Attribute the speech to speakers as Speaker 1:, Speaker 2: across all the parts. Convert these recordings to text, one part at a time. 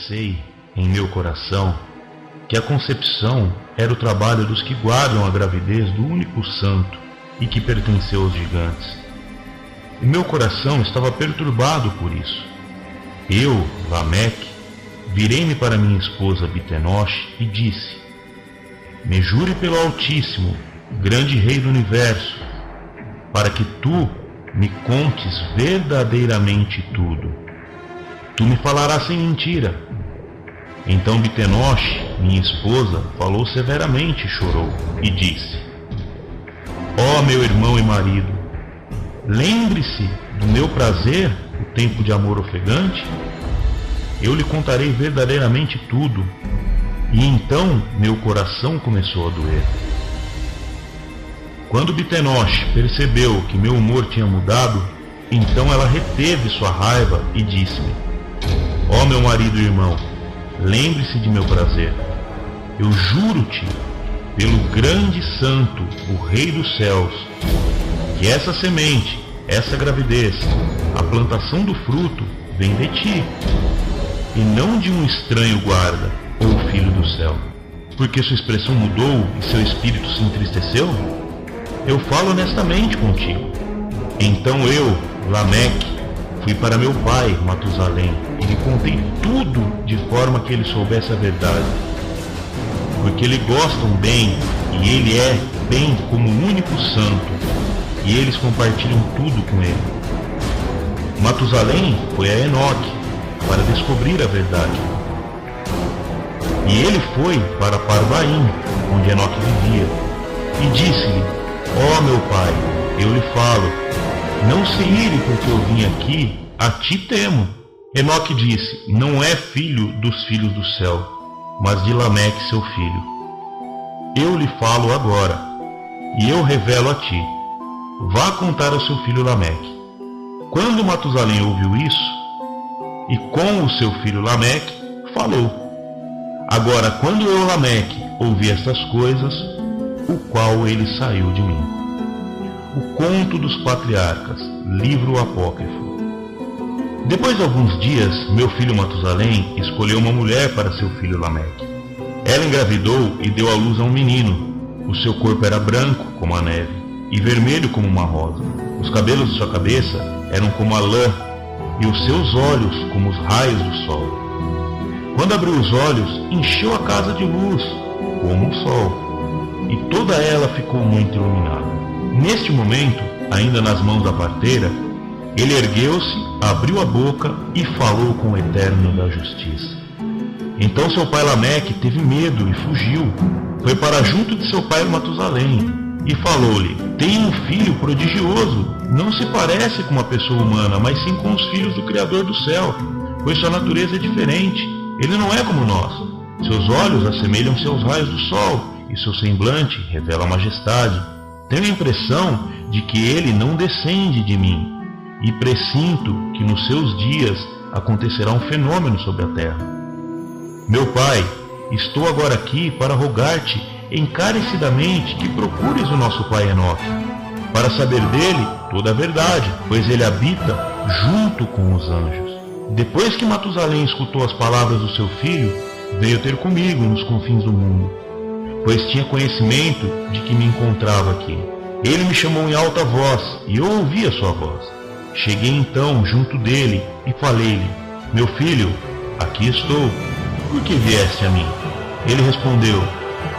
Speaker 1: pensei em meu coração que a concepção era o trabalho dos que guardam a gravidez do único santo e que pertenceu aos gigantes. E meu coração estava perturbado por isso. Eu, Lameque, virei-me para minha esposa Bitenoche e disse: me jure pelo Altíssimo, grande Rei do Universo, para que tu me contes verdadeiramente tudo. Tu me falarás sem mentira. Então Bitenoche, minha esposa, falou severamente e chorou, e disse: ó meu irmão e marido, lembre-se do meu prazer, o tempo de amor ofegante. Eu lhe contarei verdadeiramente tudo. E então meu coração começou a doer. Quando Bitenoche percebeu que meu humor tinha mudado, então ela reteve sua raiva e disse-me: ó meu marido e irmão, lembre-se de meu prazer. Eu juro-te, pelo grande santo, o Rei dos céus, que essa semente, essa gravidez, a plantação do fruto, vem de ti, e não de um estranho guarda ou filho do céu. Porque sua expressão mudou e seu espírito se entristeceu? Eu falo honestamente contigo. Então eu, Lameque, fui para meu pai, Matusalém, e lhe contei tudo de forma que ele soubesse a verdade. Porque ele gosta um bem, e ele é bem como o único santo, e eles compartilham tudo com ele. Matusalém foi a Enoque para descobrir a verdade. E ele foi para Parvaim, onde Enoque vivia, e disse-lhe: ó meu pai, eu lhe falo, não se ire porque eu vim aqui, a ti temo. Enoque disse: não é filho dos filhos do céu, mas de Lameque seu filho. Eu lhe falo agora, e eu revelo a ti. Vá contar ao seu filho Lameque. Quando Matusalém ouviu isso, e com o seu filho Lameque, falou. Agora, quando eu, Lameque, ouvi estas coisas, o qual ele saiu de mim. O Conto dos Patriarcas, livro apócrifo. Depois de alguns dias, meu filho Matusalém escolheu uma mulher para seu filho Lameque. Ela engravidou e deu à luz a um menino. O seu corpo era branco como a neve e vermelho como uma rosa. Os cabelos de sua cabeça eram como a lã e os seus olhos como os raios do sol. Quando abriu os olhos, encheu a casa de luz, como o sol, e toda ela ficou muito iluminada. Neste momento, ainda nas mãos da parteira, ele ergueu-se, abriu a boca e falou com o Eterno da Justiça. Então seu pai Lameque teve medo e fugiu. Foi para junto de seu pai Matusalém e falou-lhe: tenho um filho prodigioso, não se parece com uma pessoa humana, mas sim com os filhos do Criador do céu, pois sua natureza é diferente. Ele não é como nós. Seus olhos assemelham-se aos raios do sol, e seu semblante revela a majestade. Tenho a impressão de que ele não descende de mim, e pressinto que nos seus dias acontecerá um fenômeno sobre a terra. Meu pai, estou agora aqui para rogar-te encarecidamente que procures o nosso pai Enoque, para saber dele toda a verdade, pois ele habita junto com os anjos. Depois que Matusalém escutou as palavras do seu filho, veio ter comigo nos confins do mundo, pois tinha conhecimento de que me encontrava aqui. Ele me chamou em alta voz, e eu ouvi a sua voz. Cheguei então junto dele e falei-lhe: meu filho, aqui estou. Por que vieste a mim? Ele respondeu: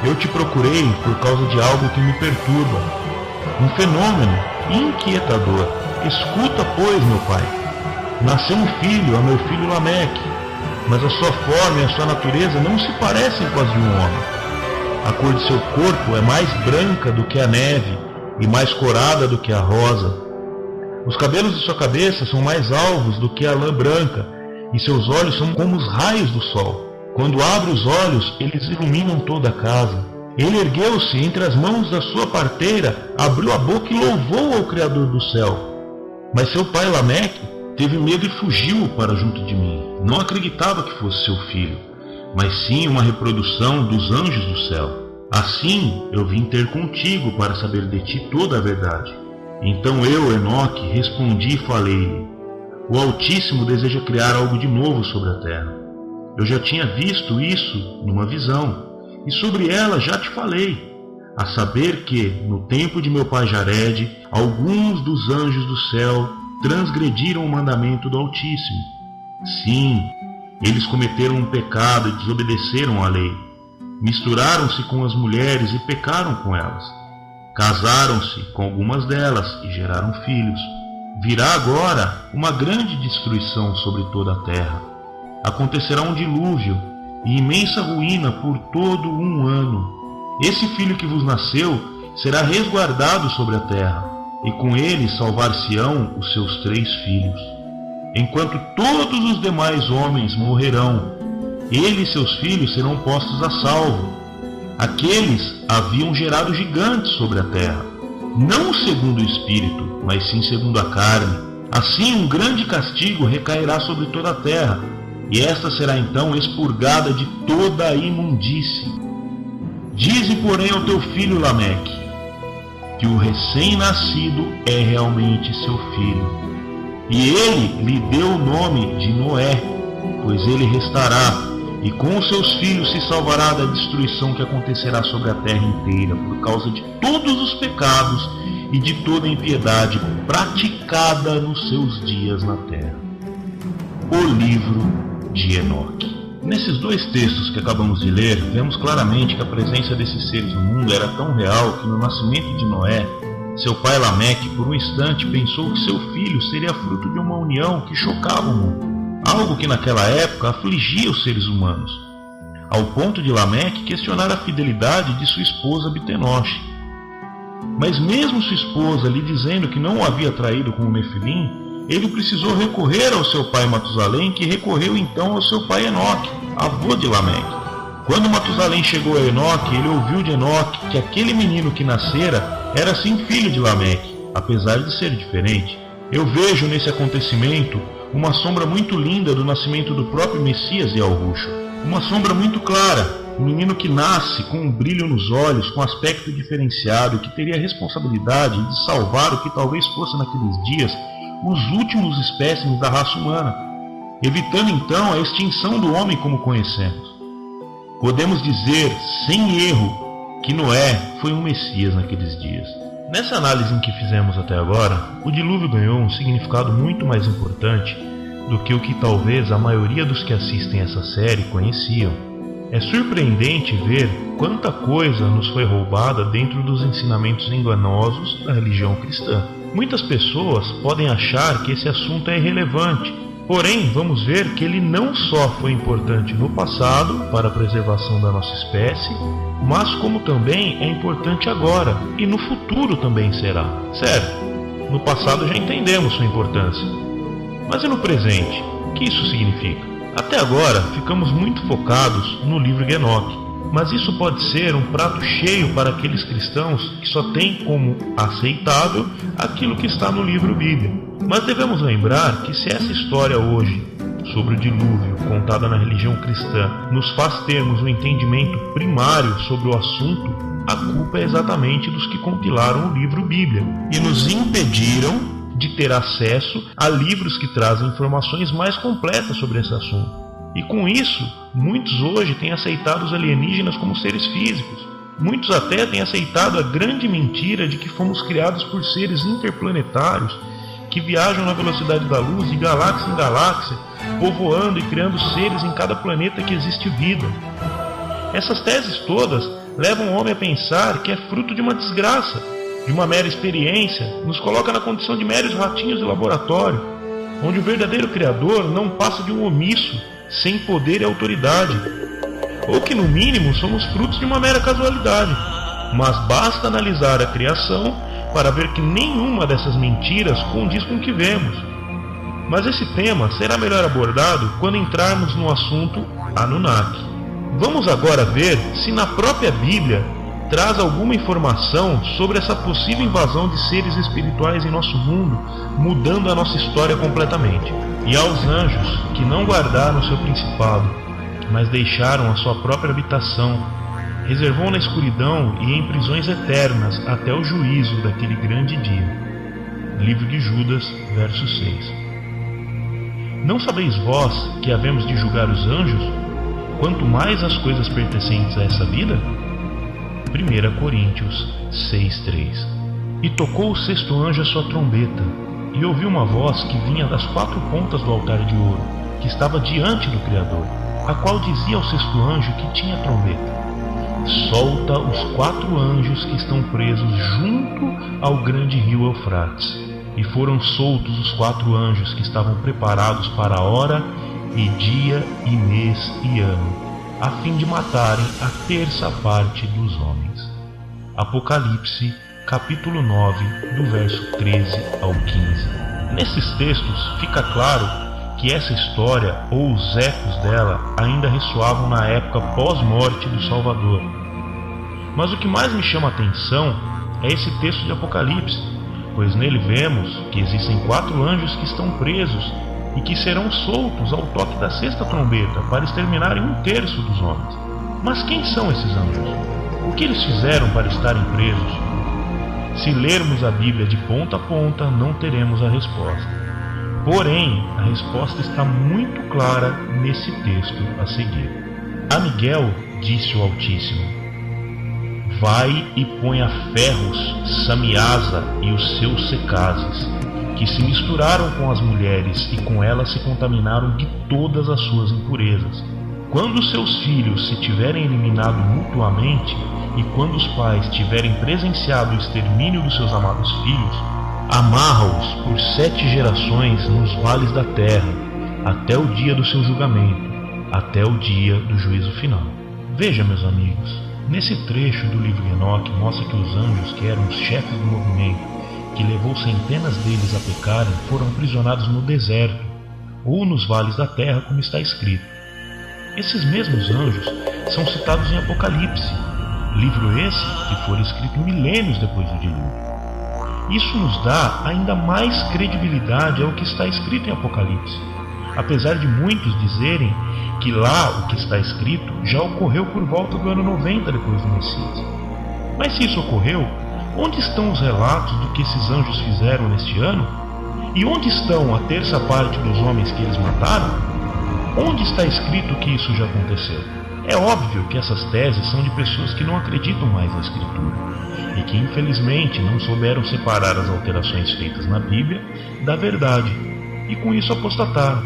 Speaker 1: eu te procurei por causa de algo que me perturba, um fenômeno inquietador. Escuta, pois, meu pai. Nasceu um filho a meu filho Lameque, mas a sua forma e a sua natureza não se parecem com as de um homem. A cor de seu corpo é mais branca do que a neve e mais corada do que a rosa. Os cabelos de sua cabeça são mais alvos do que a lã branca, e seus olhos são como os raios do sol. Quando abre os olhos, eles iluminam toda a casa. Ele ergueu-se entre as mãos da sua parteira, abriu a boca e louvou ao Criador do céu. Mas seu pai Lameque teve medo e fugiu para junto de mim. Não acreditava que fosse seu filho, mas sim uma reprodução dos anjos do céu. Assim eu vim ter contigo para saber de ti toda a verdade. Então eu, Enoque, respondi e falei-lhe: o Altíssimo deseja criar algo de novo sobre a terra. Eu já tinha visto isso numa visão, e sobre ela já te falei, a saber que, no tempo de meu pai Jared, alguns dos anjos do céu transgrediram o mandamento do Altíssimo. Sim, eles cometeram um pecado e desobedeceram à lei. Misturaram-se com as mulheres e pecaram com elas. Casaram-se com algumas delas e geraram filhos. Virá agora uma grande destruição sobre toda a terra. Acontecerá um dilúvio e imensa ruína por todo um ano. Esse filho que vos nasceu será resguardado sobre a terra, e com ele salvar-se-ão os seus 3 filhos. Enquanto todos os demais homens morrerão, ele e seus filhos serão postos a salvo. Aqueles haviam gerado gigantes sobre a terra, não segundo o espírito, mas sim segundo a carne. Assim um grande castigo recairá sobre toda a terra, e esta será então expurgada de toda a imundície. Dize, porém, ao teu filho Lameque, que o recém-nascido é realmente seu filho. E ele lhe deu o nome de Noé, pois ele restará, e com os seus filhos se salvará da destruição que acontecerá sobre a terra inteira, por causa de todos os pecados e de toda a impiedade praticada nos seus dias na terra. O livro de Enoque. Nesses 2 textos que acabamos de ler, vemos claramente que a presença desses seres no mundo era tão real que no nascimento de Noé, seu pai Lameque por um instante pensou que seu filho seria fruto de uma união que chocava o mundo, algo que naquela época afligia os seres humanos, ao ponto de Lameque questionar a fidelidade de sua esposa Bitenoche. Mas mesmo sua esposa lhe dizendo que não o havia traído com o Nefilim, ele precisou recorrer ao seu pai Matusalém, que recorreu então ao seu pai Enoque, avô de Lameque. Quando Matusalém chegou a Enoque, ele ouviu de Enoque que aquele menino que nascera era sim filho de Lameque, apesar de ser diferente. Eu vejo nesse acontecimento uma sombra muito linda do nascimento do próprio Messias e Alruxo. Uma sombra muito clara, um menino que nasce com um brilho nos olhos, com aspecto diferenciado, que teria a responsabilidade de salvar o que talvez fosse naqueles dias os últimos espécimes da raça humana, evitando então a extinção do homem como conhecemos. Podemos dizer, sem erro, que Noé foi um Messias naqueles dias. Nessa análise em que fizemos até agora, o dilúvio ganhou um significado muito mais importante do que o que talvez a maioria dos que assistem essa série conheciam. É surpreendente ver quanta coisa nos foi roubada dentro dos ensinamentos enganosos da religião cristã. Muitas pessoas podem achar que esse assunto é irrelevante, porém vamos ver que ele não só foi importante no passado para a preservação da nossa espécie, mas como também é importante agora e no futuro também será. Certo, no passado já entendemos sua importância, mas e no presente? O que isso significa? Até agora ficamos muito focados no livro de Enoque, mas isso pode ser um prato cheio para aqueles cristãos que só têm como aceitável aquilo que está no livro Bíblia. Mas devemos lembrar que se essa história hoje, sobre o dilúvio, contada na religião cristã, nos faz termos um entendimento primário sobre o assunto, a culpa é exatamente dos que compilaram o livro Bíblia e nos impediram de ter acesso a livros que trazem informações mais completas sobre esse assunto. E com isso, muitos hoje têm aceitado os alienígenas como seres físicos. Muitos até têm aceitado a grande mentira de que fomos criados por seres interplanetários que viajam na velocidade da luz de galáxia em galáxia, povoando e criando seres em cada planeta que existe vida. Essas teses todas levam o homem a pensar que é fruto de uma desgraça, de uma mera experiência, nos coloca na condição de meros ratinhos de laboratório, onde o verdadeiro Criador não passa de um omisso, sem poder e autoridade, ou que no mínimo somos frutos de uma mera casualidade. Mas basta analisar a criação para ver que nenhuma dessas mentiras condiz com o que vemos. Mas esse tema será melhor abordado quando entrarmos no assunto Anunnaki. Vamos agora ver se na própria Bíblia traz alguma informação sobre essa possível invasão de seres espirituais em nosso mundo, mudando a nossa história completamente. E aos anjos que não guardaram seu principado, mas deixaram a sua própria habitação, reservou na escuridão e em prisões eternas até o juízo daquele grande dia. Livro de Judas, verso 6. Não sabeis vós que havemos de julgar os anjos? quanto mais as coisas pertencentes a essa vida? 1 Coríntios 6:3. E tocou o sexto anjo a sua trombeta, e ouviu uma voz que vinha das 4 pontas do altar de ouro, que estava diante do Criador, a qual dizia ao sexto anjo que tinha a trombeta: solta os 4 anjos que estão presos junto ao grande rio Eufrates. E foram soltos os 4 anjos que estavam preparados para a hora e dia e mês e ano, a fim de matarem a terça parte dos homens. Apocalipse, capítulo 9, do verso 13 ao 15. Nesses textos fica claro que essa história, ou os ecos dela, ainda ressoavam na época pós-morte do Salvador. Mas o que mais me chama a atenção é esse texto de Apocalipse, pois nele vemos que existem 4 anjos que estão presos e que serão soltos ao toque da sexta trombeta para exterminarem 1/3 dos homens. Mas quem são esses anjos? O que eles fizeram para estarem presos? Se lermos a Bíblia de ponta a ponta, não teremos a resposta. Porém, a resposta está muito clara nesse texto a seguir. A Miguel disse o Altíssimo: vai e põe a ferros Samiasa e os seus secazes, que se misturaram com as mulheres e com elas se contaminaram de todas as suas impurezas. Quando seus filhos se tiverem eliminado mutuamente, e quando os pais tiverem presenciado o extermínio dos seus amados filhos, amarra-os por 7 gerações nos vales da terra, até o dia do seu julgamento, até o dia do juízo final. Veja, meus amigos, nesse trecho do livro de Enoque mostra que os anjos, que eram os chefes do movimento, que levou centenas deles a pecarem, foram aprisionados no deserto, ou nos vales da terra, como está escrito. Esses mesmos anjos são citados em Apocalipse, livro esse que foi escrito milênios depois do dilúvio. Isso nos dá ainda mais credibilidade ao que está escrito em Apocalipse, apesar de muitos dizerem que lá o que está escrito já ocorreu por volta do ano 90 depois do Messias. Mas se isso ocorreu, onde estão os relatos do que esses anjos fizeram neste ano? E onde estão a terça parte dos homens que eles mataram? Onde está escrito que isso já aconteceu? É óbvio que essas teses são de pessoas que não acreditam mais na Escritura e que infelizmente não souberam separar as alterações feitas na Bíblia da verdade, e com isso apostataram.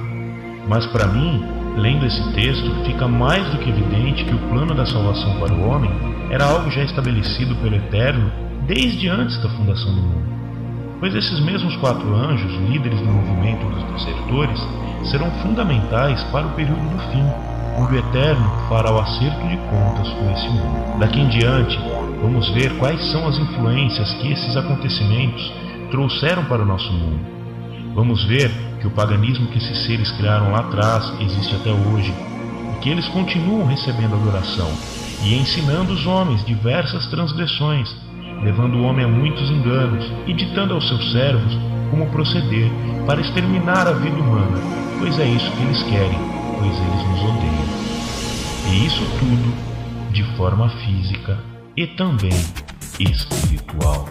Speaker 1: Mas para mim, lendo esse texto, fica mais do que evidente que o plano da salvação para o homem era algo já estabelecido pelo Eterno desde antes da fundação do mundo. Pois esses mesmos 4 anjos, líderes do movimento dos desertores, serão fundamentais para o período do fim, onde o Eterno fará o acerto de contas com esse mundo. Daqui em diante, vamos ver quais são as influências que esses acontecimentos trouxeram para o nosso mundo. Vamos ver que o paganismo que esses seres criaram lá atrás existe até hoje, e que eles continuam recebendo adoração e ensinando os homens diversas transgressões, levando o homem a muitos enganos e ditando aos seus servos como proceder para exterminar a vida humana, pois é isso que eles querem, pois eles nos odeiam. E isso tudo de forma física e também espiritual.